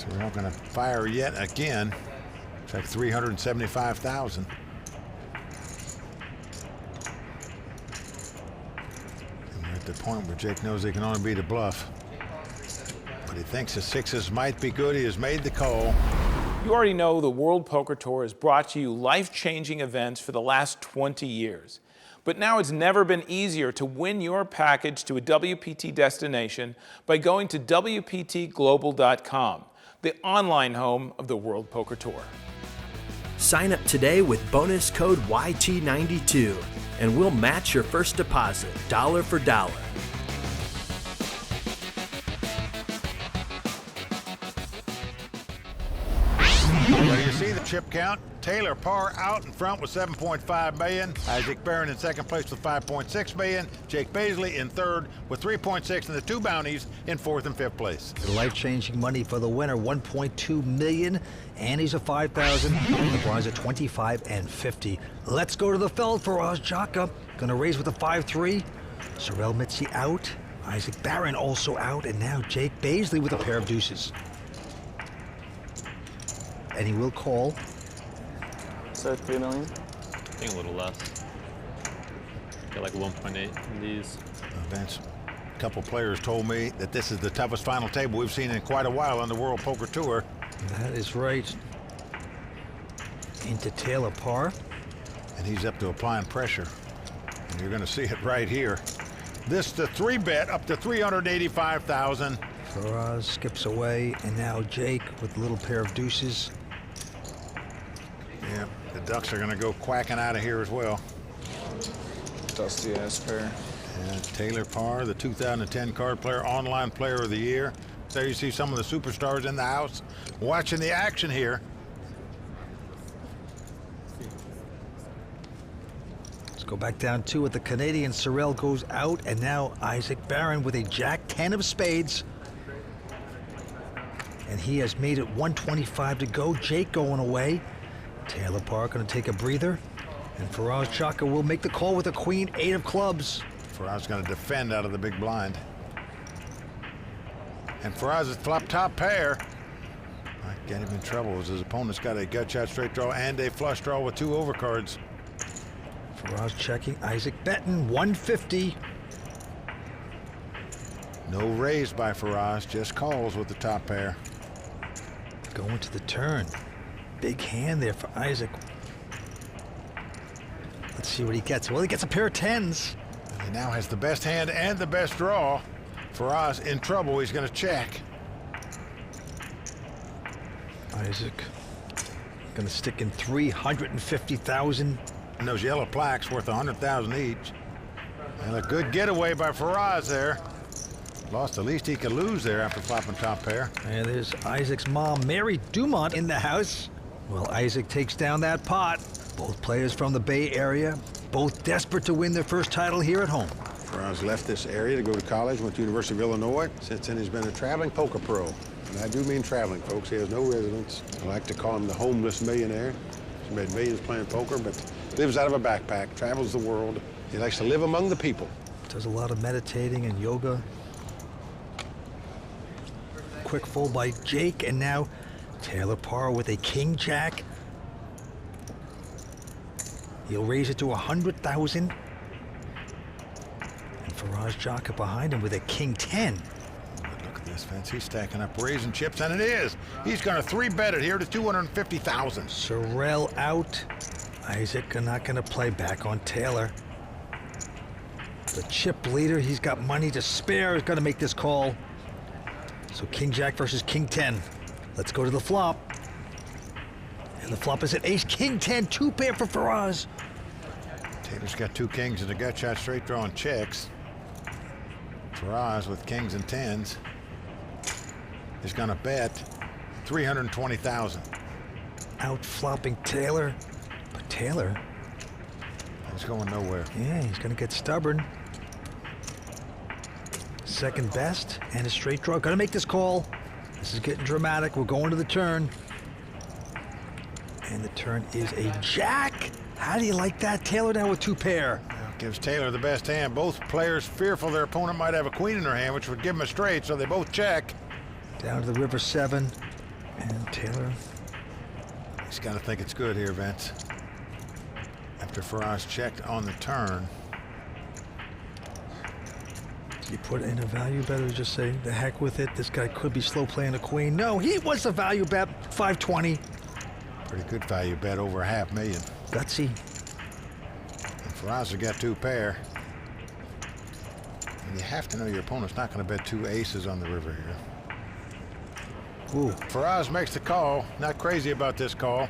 Sorel going to fire yet again. It's like 375,000. And we're at the point where Jake knows he can only beat a bluff. But he thinks the sixes might be good. He has made the call. You already know the World Poker Tour has brought you life-changing events for the last 20 years. But now it's never been easier to win your package to a WPT destination by going to WPTglobal.com, the online home of the World Poker Tour. Sign up today with bonus code YT92 and we'll match your first deposit, dollar for dollar. Well, you see the chip count. Taylor Parr out in front with 7.5 million. Isaac Baron in second place with 5.6 million. Jake Bazeley in third with 3.6, and the two bounties in fourth and fifth place. Life-changing money for the winner, 1.2 million. Annie's a 5,000. LeBron's at 25 and 50. Let's go to the feld. Faraz Jaka gonna raise with a 5-3. Sorel Mitzi out. Isaac Baron also out, and now Jake Bazeley with a pair of deuces. And he will call. So 3 million? I think a little less. Got like 1.8 in these. Vince, a couple players told me that this is the toughest final table we've seen in quite a while on the World Poker Tour. That is right. Into Taylor Parr. And he's up to applying pressure. And you're going to see it right here. This the 3-bet up to 385,000. Faraz skips away, and now Jake with a little pair of deuces. Yeah, the Ducks are going to go quacking out of here as well. Dusty ass pair. And Taylor Parr, the 2010 card player, online player of the year. There you see some of the superstars in the house watching the action here. Let's go back down two with the Canadian. Sorel goes out, and now Isaac Baron with a Jack-10 of spades. And he has made it 125 to go. Jake going away. Taylor Parr going to take a breather. And Faraz Jaka will make the call with a Queen-8 of clubs. Faraz going to defend out of the big blind. And Faraz is flop top pair. Might get him in trouble as his opponent's got a gut shot straight draw and a flush draw with two overcards. Faraz checking. Isaac betting 150. No raise by Faraz, just calls with the top pair. Going to the turn. Big hand there for Isaac. Let's see what he gets. Well, he gets a pair of 10s. He now has the best hand and the best draw. Faraz in trouble. He's going to check. Isaac going to stick in 350,000. And those yellow plaques worth 100,000 each. And a good getaway by Faraz there. Lost the least he could lose there after flopping top pair. And there's Isaac's mom, Mary Dumont, in the house. Well, Isaac takes down that pot. Both players from the Bay Area, both desperate to win their first title here at home. Faraz left this area to go to college, went to University of Illinois. Since then, he's been a traveling poker pro. And I do mean traveling, folks. He has no residence. I like to call him the homeless millionaire. He's made millions playing poker, but lives out of a backpack, travels the world. He likes to live among the people. Does a lot of meditating and yoga. Quick fold by Jake, and now Taylor Parr with a King-Jack. He'll raise it to 100,000. And Faraz Jaka behind him with a King-10. Look at this, Vince. He's stacking up raising chips, and it is. He's going to 3-bet it here to 250,000. Sorel out. Isaac not going to play back on Taylor. The chip leader, he's got money to spare. He's going to make this call. So King-Jack versus King-10. Let's go to the flop. And the flop is at ace King-10, two pair for Faraz. Taylor's got two kings and a gut shot straight draw and checks. Faraz with kings and 10s is going to bet 320,000. Out flopping Taylor. But Taylor, he's going nowhere. yeah, he's going to get stubborn. Second best and a straight draw. Going to make this call. This is getting dramatic. We're going to the turn. And the turn is a jack. How do you like that? Taylor down with two pair. Gives Taylor the best hand. Both players fearful their opponent might have a queen in their hand, which would give them a straight, so they both check. Down to the river 7. And Taylor. He's got to think it's good here, Vince. After Faraz checked on the turn. You put in a value bet or just say, the heck with it, this guy could be slow playing a queen. No, he was a value bet, 520. Pretty good value bet, over $500,000. Gutsy. And Faraz has got 2 pair. And you have to know your opponent's not going to bet 2 aces on the river here. Ooh. Faraz makes the call. Not crazy about this call.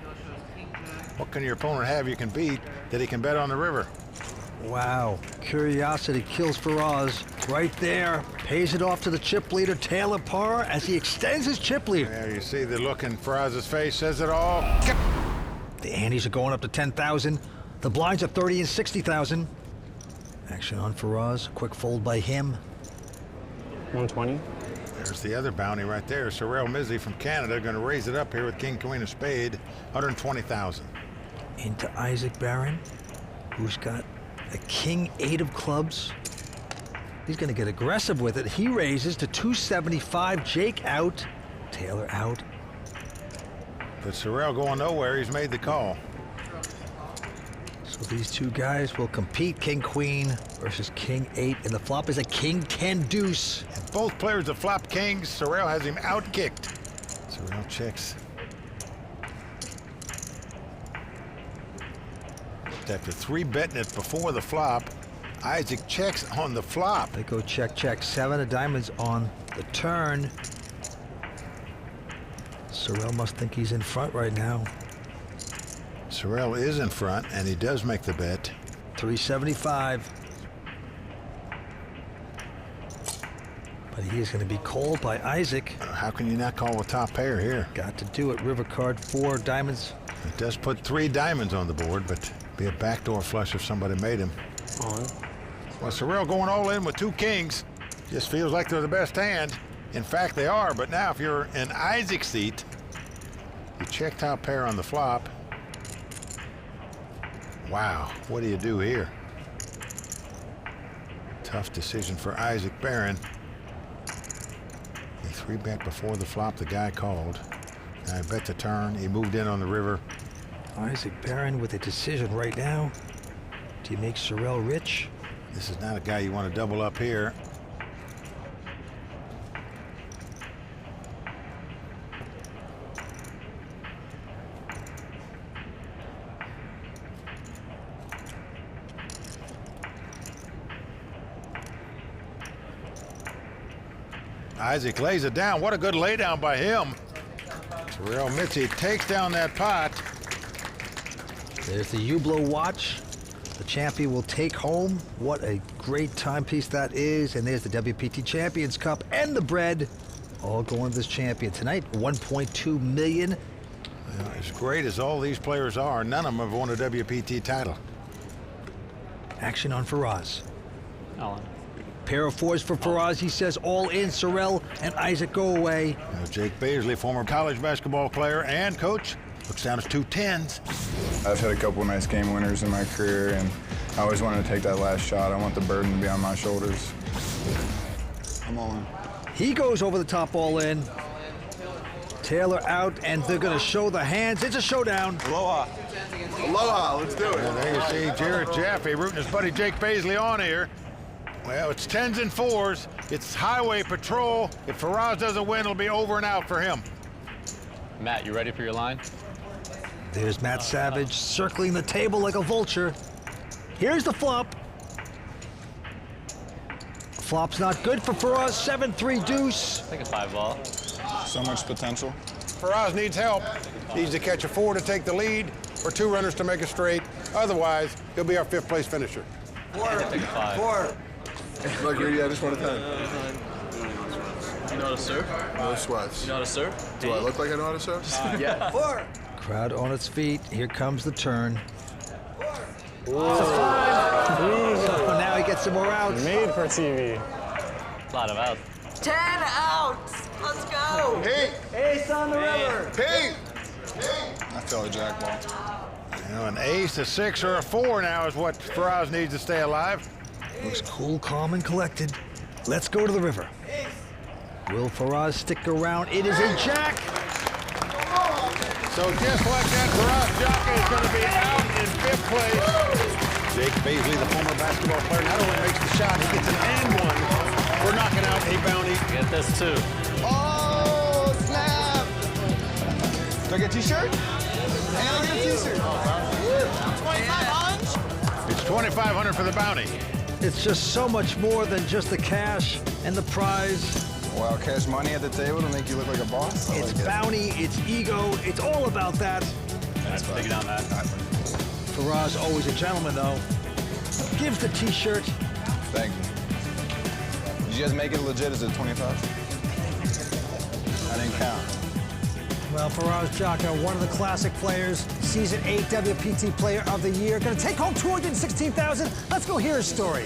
What can your opponent have you can beat that he can bet on the river? Wow. Curiosity kills Faraz. Right there. Pays it off to the chip leader, Taylor Parr, as he extends his chip lead. There you see the look in Faraz's face, says it all. The antes are going up to 10,000. The blinds are 30 and 60,000. Action on Faraz. Quick fold by him. 120. There's the other bounty right there. Sorel Mizzi from Canada going to raise it up here with King, Queen of Spade, 120,000. Into Isaac Baron, who's got a King 8 of clubs. He's going to get aggressive with it. He raises to 275. Jake out. Taylor out. But Sorel going nowhere. He's made the call. So these two guys will compete. King Queen versus King 8. And the flop is a King 10 deuce. And both players have flopped kings. Sorel has him out-kicked. Sorel checks. After 3-betting it before the flop, Isaac checks on the flop. They go check, check. 7 of diamonds on the turn. Sorel must think he's in front right now. Sorel is in front, and he does make the bet. 375. But he is going to be called by Isaac. How can you not call a top pair here? Got to do it. River card, 4 diamonds. It does put 3 diamonds on the board, but be a backdoor flush if somebody made him. On. Well, Sorel going all in with 2 kings. Just feels like they're the best hand. In fact, they are, but now if you're in Isaac's seat, you check top pair on the flop. Wow, what do you do here? Tough decision for Isaac Baron. He 3-bet before the flop, the guy called. Now he bet the turn, he moved in on the river. Isaac Baron with a decision right now. Do you make Sorel rich? This is not a guy you want to double up here. Isaac lays it down. What a good laydown by him. Sorel Mitzi takes down that pot. There's the Hublot watch. The champion will take home. What a great timepiece that is. And there's the WPT Champions Cup and the bread. All going to this champion tonight. 1.2 million. Well, as great as all these players are, none of them have won a WPT title. Action on Faraz. All in. Pair of 4s for Faraz. He says all in. Sorel and Isaac go away. Now, Jake Bazeley, former college basketball player and coach, looks down his 2 10s. I've had a couple nice game winners in my career, and I always wanted to take that last shot. I want the burden to be on my shoulders. I'm all in. He goes over the top all in. Taylor out, and they're going to show the hands. It's a showdown. Aloha. Aloha, let's do it. And there you see Jared Jaffe rooting his buddy Jake Bazeley on here. Well, it's 10s and 4s. It's highway patrol. If Faraz doesn't win, it'll be over and out for him. Matt, you ready for your line? There's Matt Savage circling the table like a vulture. Here's the flop. Flop's not good for Faraz. 7-3 deuce. I think a 5-ball. So much potential. Faraz needs help. Needs to catch a 4 to take the lead, or 2 runners to make it straight. Otherwise, he'll be our 5th place finisher. I think a 5. 4. Look, Rudy, I just want a 10. You know how to surf? No sweats. You know how to surf? Do I look like I know how to surf? Yeah. 4. Crowd on its feet. Here comes the turn. Oh, now he gets some more outs. Made for TV. A lot of outs. 10 outs. Let's go. Pete! Ace on the river. Pete! I feel a jackball. You know, an ace, a 6, or a 4 now is what Faraz needs to stay alive. Looks cool, calm, and collected. Let's go to the river. Will Faraz stick around? It is a jack. So just like that, Faraz Jaka is going to be out in fifth place. Jake Bazeley, the former basketball player, not only makes the shot, he gets an and one for knocking out a bounty. Get this too. Oh, snap! Do I get a t-shirt? And I get a t-shirt. 2,500? It's $2,500 for the bounty. It's just so much more than just the cash and the prize. Wow, cash money at the table to make you look like a boss? I It's like it. bounty, it's ego, it's all about that. That's big down that. Faraz, always a gentleman, though. Gives the t-shirt. Thank you. Did you guys make it legit? Is it 25? I didn't count. Well, Faraz Jaka, one of the classic players, Season 8 WPT Player of the Year, going to take home $216,000. Let's go hear his story.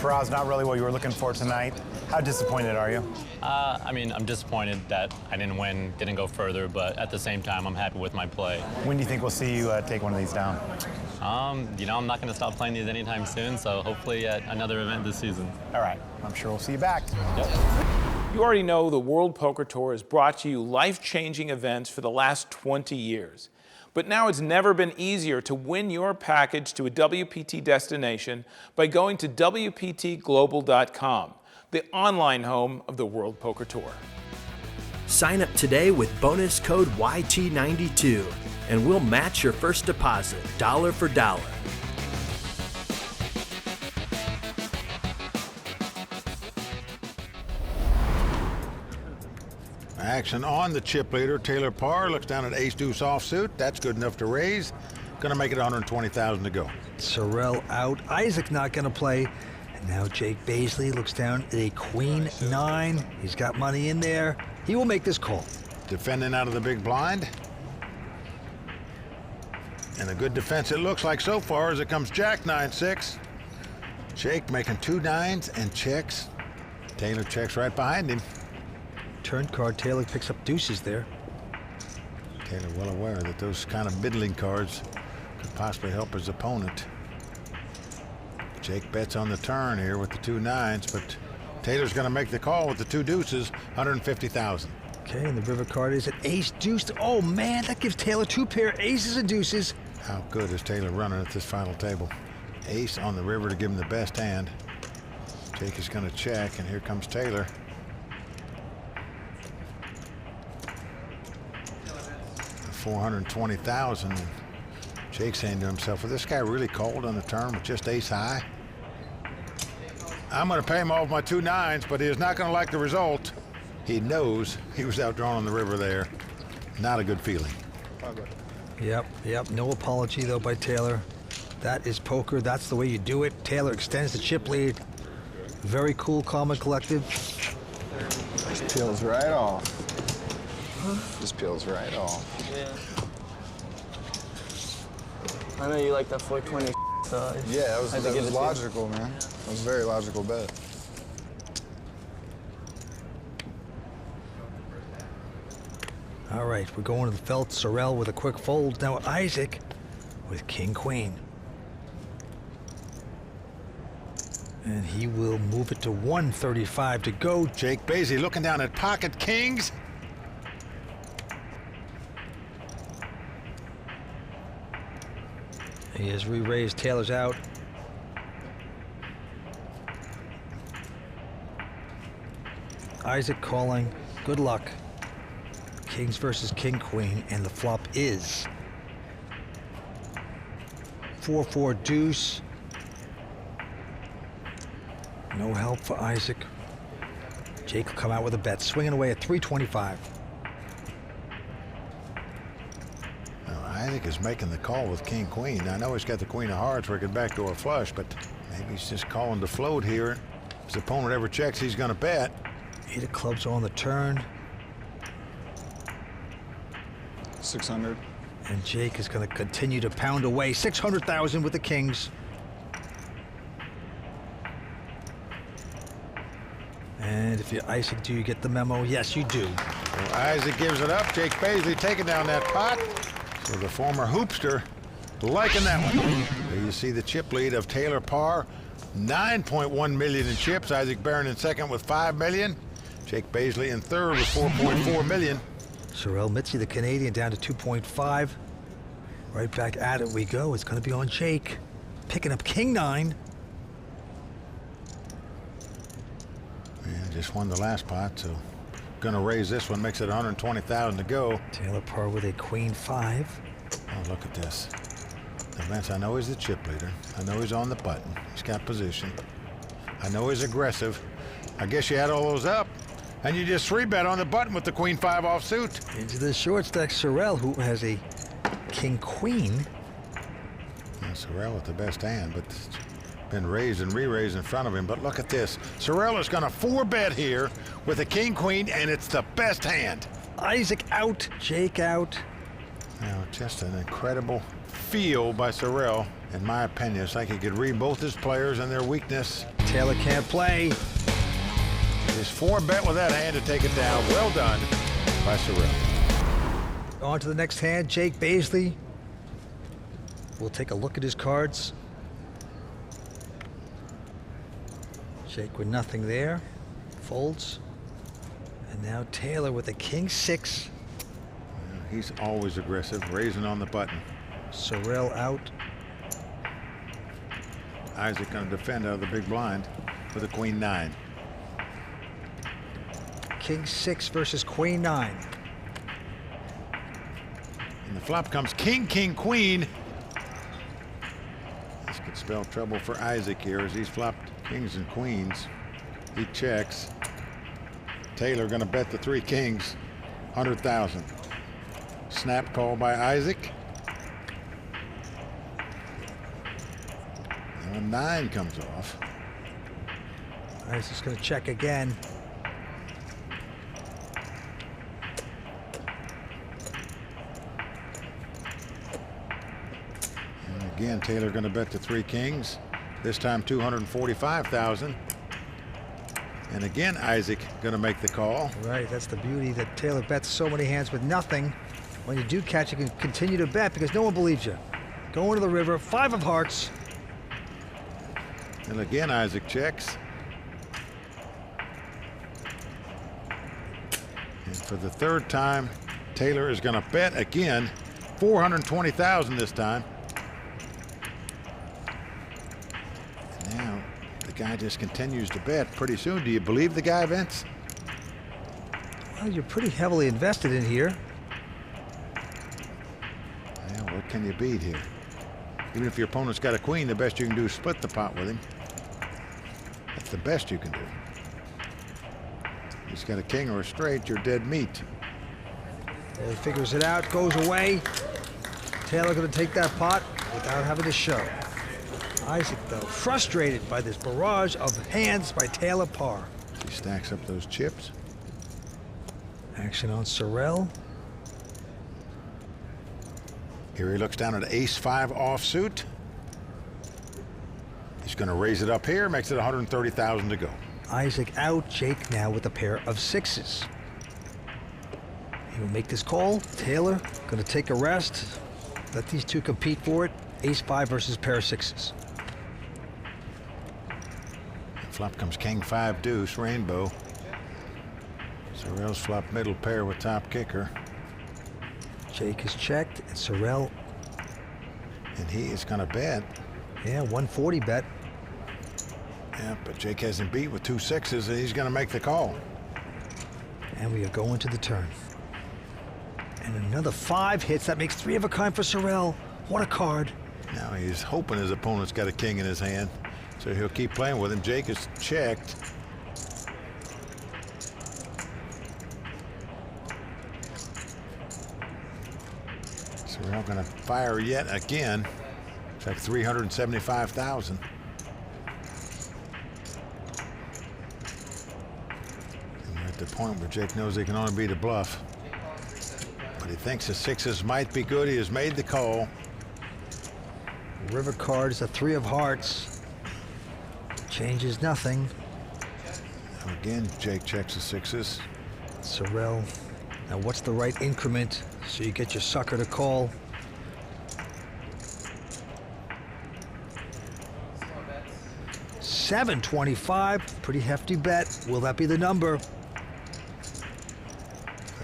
Faraz, not really what you were looking for tonight. How disappointed are you? I mean, I'm disappointed that I didn't win, didn't go further, but at the same time, I'm happy with my play. When do you think we'll see you take one of these down? You know, I'm not going to stop playing these anytime soon, so hopefully at another event this season. All right, I'm sure we'll see you back. Yep. You already know the World Poker Tour has brought you life-changing events for the last 20 years. But now it's never been easier to win your package to a WPT destination by going to WPTglobal.com, the online home of the World Poker Tour. Sign up today with bonus code YT92, and we'll match your first deposit, dollar for dollar. Action on the chip leader. Taylor Parr looks down at ace-deuce offsuit. That's good enough to raise. Going to make it $120,000 to go. Sorel out. Isaac not going to play. And now Jake Bazeley looks down at a queen 9. He's got money in there. He will make this call. Defending out of the big blind. And a good defense it looks like so far as it comes jack 9-6. Jake making 2 9s and checks. Taylor checks right behind him. Turn card, Taylor picks up deuces there. Taylor well aware that those kind of middling cards could possibly help his opponent. Jake bets on the turn here with the 2 9s, but Taylor's going to make the call with the 2 deuces, $150,000. Okay, and the river card is an ace deuce. Oh man, that gives Taylor 2 pair aces and deuces. How good is Taylor running at this final table? Ace on the river to give him the best hand. Jake is going to check, and here comes Taylor. $420,000. Jake's saying to himself, well, this guy really called on the turn with just ace high? I'm going to pay him off my 2 9s, but he is not going to like the result. He knows he was outdrawn on the river there. Not a good feeling. Yep. No apology, though, by Taylor. That is poker. That's the way you do it. Taylor extends the chip lead. Very cool, calm, and collective. Just peels right off. Just peels right off. Yeah. I know you like that 420, so Yeah, that was logical, man. That was a very logical bet. All right, we're going to the felt. Sorel with a quick fold. Now Isaac with king-queen. And he will move it to 135 to go. Jake Bazeley looking down at pocket kings. He has re-raised. Taylor's out. Isaac calling. Good luck. Kings versus king-queen, and the flop is 4-4 deuce. No help for Isaac. Jake will come out with a bet, swinging away at 325. Now, Isaac is making the call with king-queen. I know he's got the queen of hearts where he could backdoor flush, but maybe he's just calling to float here. If his opponent ever checks, he's going to bet. 8 of clubs on the turn. 600. And Jake is going to continue to pound away. 600,000 with the kings. And if you Isaac, do you get the memo? Yes, you do. Well, Isaac gives it up. Jake Bazeley taking down that pot. So the former hoopster liking that one. There you see the chip lead of Taylor Parr. 9.1 million in chips. Isaac Baron in second with 5 million. Jake Bazeley in third with 4.4 million. Sorel, Mitzi, the Canadian, down to 2.5. Right back at it we go. It's going to be on Jake. Picking up King 9. Yeah, just won the last pot, so gonna raise this one, makes it 120,000 to go. Taylor par with a Queen 5. Oh, look at this. Now, Vince, I know he's the chip leader. I know he's on the button. He's got position. I know he's aggressive. I guess you had all those up, and you just 3-bet on the button with the Queen 5 offsuit. Into the short stack, Sorel, who has a King Queen. Yeah, Sorel with the best hand, but it's been raised and re-raised in front of him. But look at this. Sorel is going to 4-bet here with a King Queen, and it's the best hand. Isaac out, Jake out. Now, just an incredible feel by Sorel. In my opinion, it's like he could read both his players and their weakness. Taylor can't play. Just 4-bet with that hand to take it down. Well done by Sorel. On to the next hand, Jake Bazeley. We'll take a look at his cards. Jake with nothing there. Folds. And now Taylor with a King 6. He's always aggressive, raising on the button. Sorel out. Isaac going to defend out of the big blind with a Queen 9. King 6 versus Queen 9. And the flop comes King, King, Queen. This could spell trouble for Isaac here as he's flopped kings and queens. He checks. Taylor going to bet the 3 kings, 100,000. Snap call by Isaac. And a 9 comes off. Isaac's going to check again. And again, Taylor going to bet the 3 kings. This time 245,000. And again, Isaac going to make the call. Right, that's the beauty that Taylor bets so many hands with nothing. When you do catch, you can continue to bet because no one believes you. Going to the river, 5 of hearts. And again, Isaac checks. And for the 3rd time, Taylor is going to bet again, 420,000 this time. And now the guy just continues to bet. Pretty soon, do you believe the guy, Vince? Well, you're pretty heavily invested in here. Yeah, what can you beat here? Even if your opponent's got a queen, the best you can do is split the pot with him. That's the best you can do. He's got a king or a straight, you're dead meat. Taylor figures it out, goes away. Taylor going to take that pot without having to show. Isaac, though, frustrated by this barrage of hands by Taylor par. He stacks up those chips. Action on Sorel. Here he looks down at ace-5 offsuit. He's going to raise it up here, makes it 130,000 to go. Isaac out, Jake now with a pair of 6s. He will make this call. Taylor going to take a rest. Let these two compete for it. Ace-5 versus pair of 6s. Flop comes king 5 deuce, rainbow. Sorel's flop middle pair with top kicker. Jake is checked, and Sorel. And he is going to bet. Yeah, 140 bet. Yeah, but Jake has him beat with 2 6s, and he's going to make the call. And we are going to the turn. And another 5 hits. That makes 3 of a kind for Sorel. What a card. Now he's hoping his opponent's got a king in his hand, so he'll keep playing with him. Jake is checked. Sorel going to fire yet again. It's like 375,000. And we're at the point where Jake knows he can only beat a bluff. But he thinks the 6s might be good. He has made the call. River card is a 3 of hearts. Changes nothing. Now again, Jake checks the 6s. Sorel. Now what's the right increment so you get your sucker to call? $725, pretty hefty bet. Will that be the number?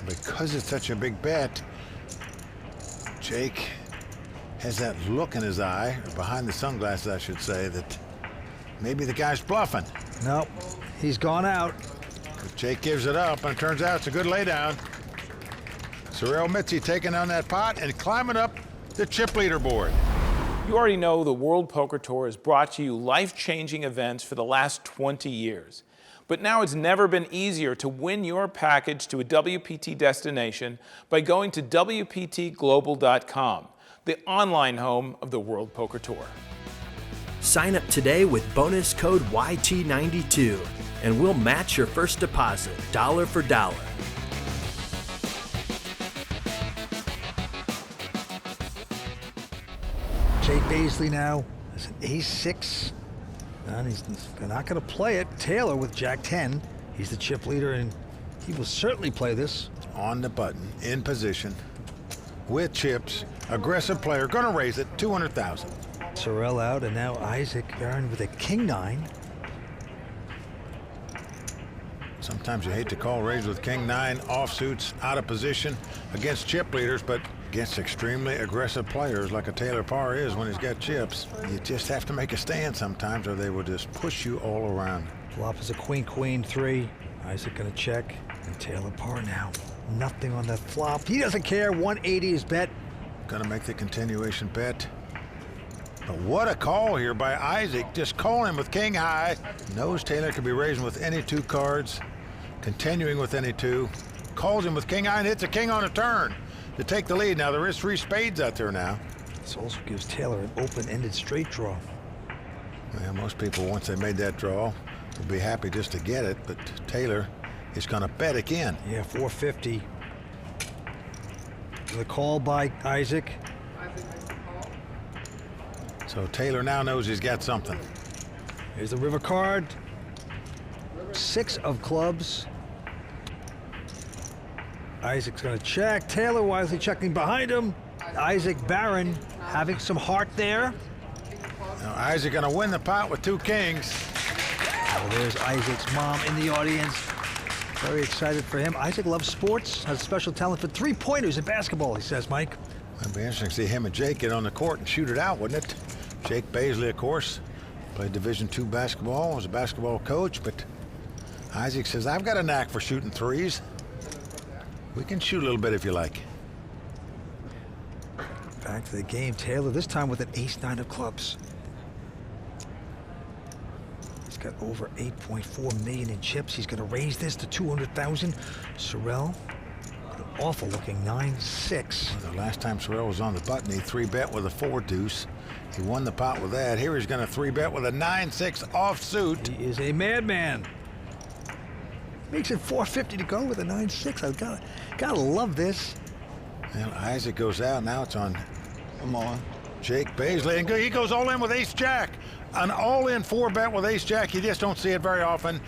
Because it's such a big bet, Jake has that look in his eye, or behind the sunglasses, I should say, that maybe the guy's bluffing. Nope, he's gone out. But Jake gives it up, and it turns out it's a good laydown. Sorel Mitzi taking on that pot and climbing up the chip leaderboard. You already know the World Poker Tour has brought you life-changing events for the last 20 years. But now it's never been easier to win your package to a WPT destination by going to WPTglobal.com, the online home of the World Poker Tour. Sign up today with bonus code YT92, and we'll match your first deposit, dollar for dollar. Jake Bazeley now is an ace-6. And he's not going to play it. Taylor with Jack-10. He's the chip leader, and he will certainly play this. On the button, in position, with chips, aggressive player, gonna raise it, 200,000. Sorel out, and now Isaac Baron with a king-9. Sometimes you hate to call raise with king-9 offsuits out of position against chip leaders, but against extremely aggressive players like a Taylor Parr is when he's got chips, you just have to make a stand sometimes or they will just push you all around. Flop is a queen, 3. Isaac gonna check, and Taylor Parr now. Nothing on that flop. He doesn't care, 180 is bet. Gonna make the continuation bet. But what a call here by Isaac, just calling him with king high. Knows Taylor could be raising with any 2 cards, continuing with any 2. Calls him with king high and hits a king on a turn to take the lead. Now there is 3 spades out there now. This also gives Taylor an open-ended straight draw. Well, most people, once they made that draw, will be happy just to get it, but Taylor is gonna bet again. Yeah, 450. The call by Isaac. So Taylor now knows he's got something. Here's the river card. 6 of clubs. Isaac's gonna check. Taylor wisely checking behind him. Isaac Baron having some heart there. Now Isaac gonna win the pot with 2 kings. Oh, there's Isaac's mom in the audience. Very excited for him. Isaac loves sports, has a special talent for 3-pointers in basketball, he says, Mike. It'd be interesting to see him and Jake get on the court and shoot it out, wouldn't it? Jake Bazeley, of course, played Division II basketball, was a basketball coach, but Isaac says, I've got a knack for shooting 3s. We can shoot a little bit if you like. Back to the game. Taylor, this time with an ace-9 of clubs. He's got over 8.4 million in chips. He's going to raise this to 200,000. Sorel, an awful-looking 9-6. Well, the last time Sorel was on the button, he 3-bet with a 4-deuce. He won the pot with that. Here he's going to 3-bet with a 9-6 offsuit. He is a madman. Makes it 450 to go with a 9-6. I've gotta love this. Well, Isaac goes out. Now it's on. Come on. Jake Bazeley, and he goes all in with ace-jack. An all-in 4-bet with ace-jack. You just don't see it very often.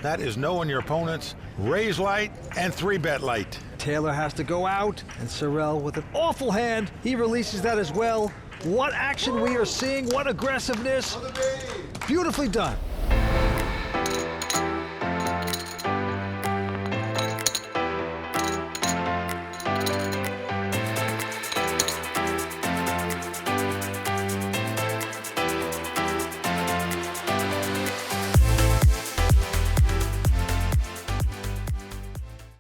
That is knowing your opponents. Raise light and 3-bet light. Taylor has to go out, and Sorel with an awful hand. He releases that as well. What action we are seeing, what aggressiveness. Beautifully done.